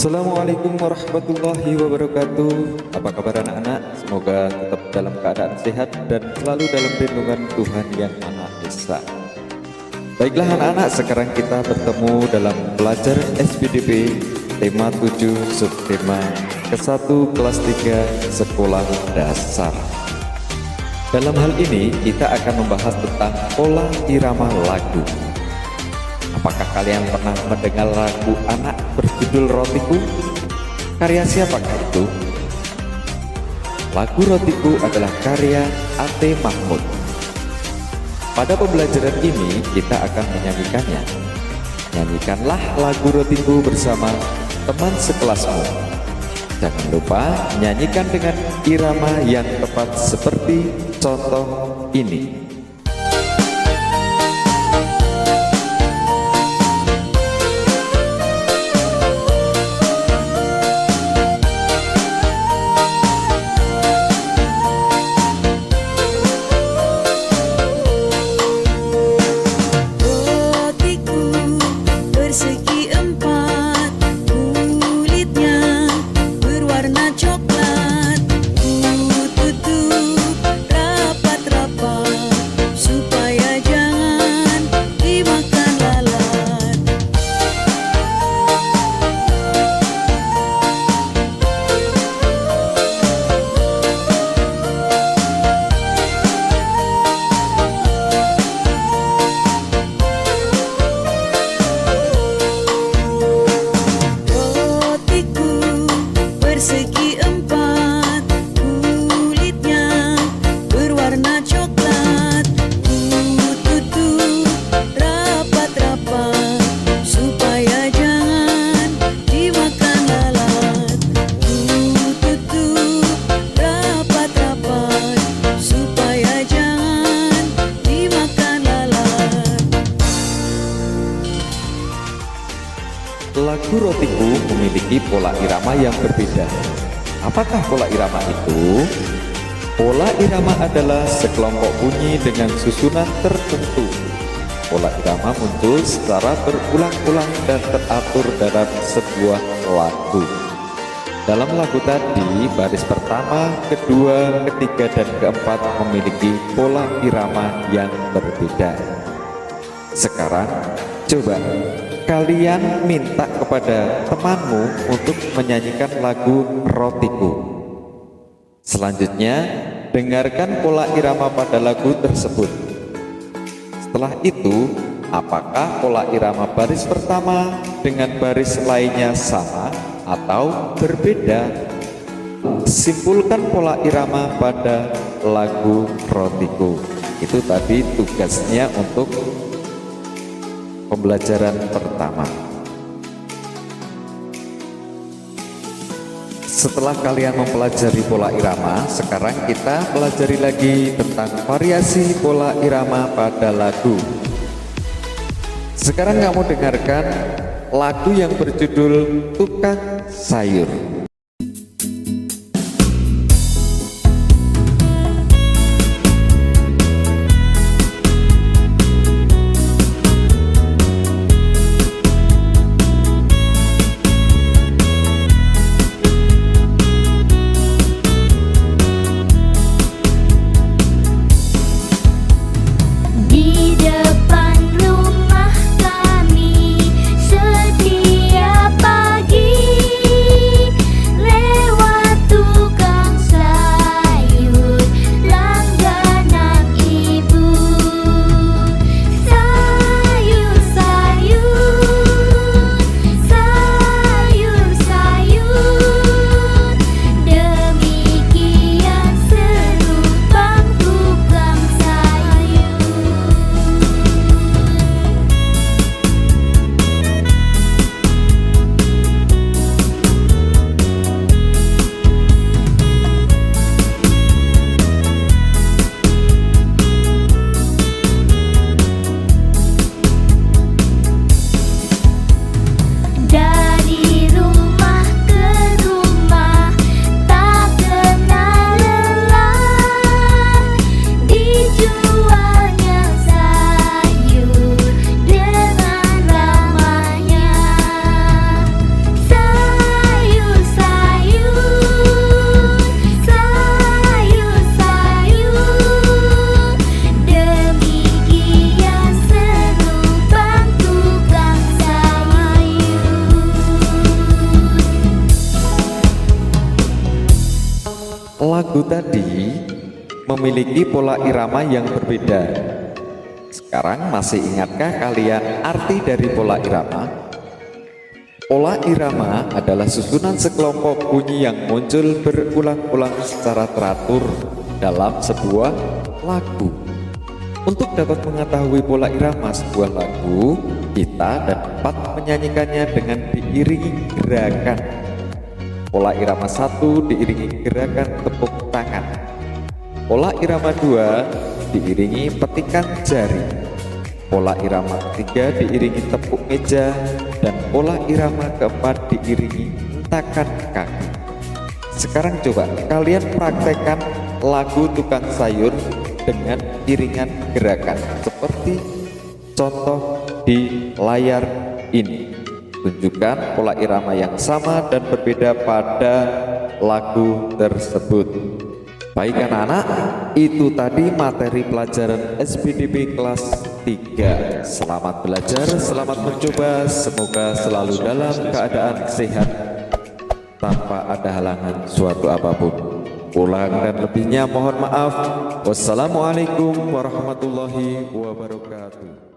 Assalamualaikum warahmatullahi wabarakatuh. Apa kabar anak-anak? Semoga tetap dalam keadaan sehat dan selalu dalam lindungan Tuhan Yang Maha Esa. Baiklah anak-anak, sekarang kita bertemu dalam belajar SPDP tema 7 subtema ke-1 kelas 3 sekolah dasar. Dalam hal ini kita akan membahas tentang pola irama lagu. Apakah kalian pernah mendengar lagu anak berjudul Rotiku? Karya siapakah itu? Lagu Rotiku adalah karya A.T. Mahmud. Pada pembelajaran ini kita akan menyanyikannya. Nyanyikanlah lagu Rotiku bersama teman sekelasmu. Jangan lupa nyanyikan dengan irama yang tepat seperti contoh ini. Lagu Rotiku memiliki pola irama yang berbeda. Apakah pola irama itu? Pola irama adalah sekelompok bunyi dengan susunan tertentu. Pola irama muncul secara berulang-ulang dan teratur dalam sebuah lagu. Dalam lagu tadi, baris pertama, kedua, ketiga, dan keempat memiliki pola irama yang berbeda. Sekarang, coba kalian minta kepada temanmu untuk menyanyikan lagu Rotiku. Selanjutnya, dengarkan pola irama pada lagu tersebut. Setelah itu, apakah pola irama baris pertama dengan baris lainnya sama atau berbeda? Simpulkan pola irama pada lagu Rotiku. Itu tadi tugasnya untuk pembelajaran pertama. Setelah kalian mempelajari pola irama, sekarang kita pelajari lagi tentang variasi pola irama pada lagu. Sekarang kamu dengarkan lagu yang berjudul Tukang Sayur. lagu tadi memiliki pola irama yang berbeda. Sekarang masih ingatkah kalian arti dari pola irama? Pola irama adalah susunan sekelompok bunyi yang muncul berulang-ulang secara teratur dalam sebuah lagu. Untuk dapat mengetahui pola irama sebuah lagu, kita dapat menyanyikannya dengan diiringi gerakan. Pola irama 1 diiringi gerakan tepuk tangan. Pola irama 2 diiringi petikan jari. Pola irama ketiga diiringi tepuk meja, dan pola irama keempat diiringi hentakan kaki. Sekarang coba kalian praktekkan lagu Tukang Sayur dengan iringan gerakan seperti contoh di layar ini. Tunjukkan pola irama yang sama dan berbeda pada lagu tersebut. Baik anak-anak, itu tadi materi pelajaran SPDB kelas 3. Selamat belajar, selamat mencoba, semoga selalu dalam keadaan sehat tanpa ada halangan suatu apapun. Kurang dan lebihnya mohon maaf. Wassalamualaikum warahmatullahi wabarakatuh.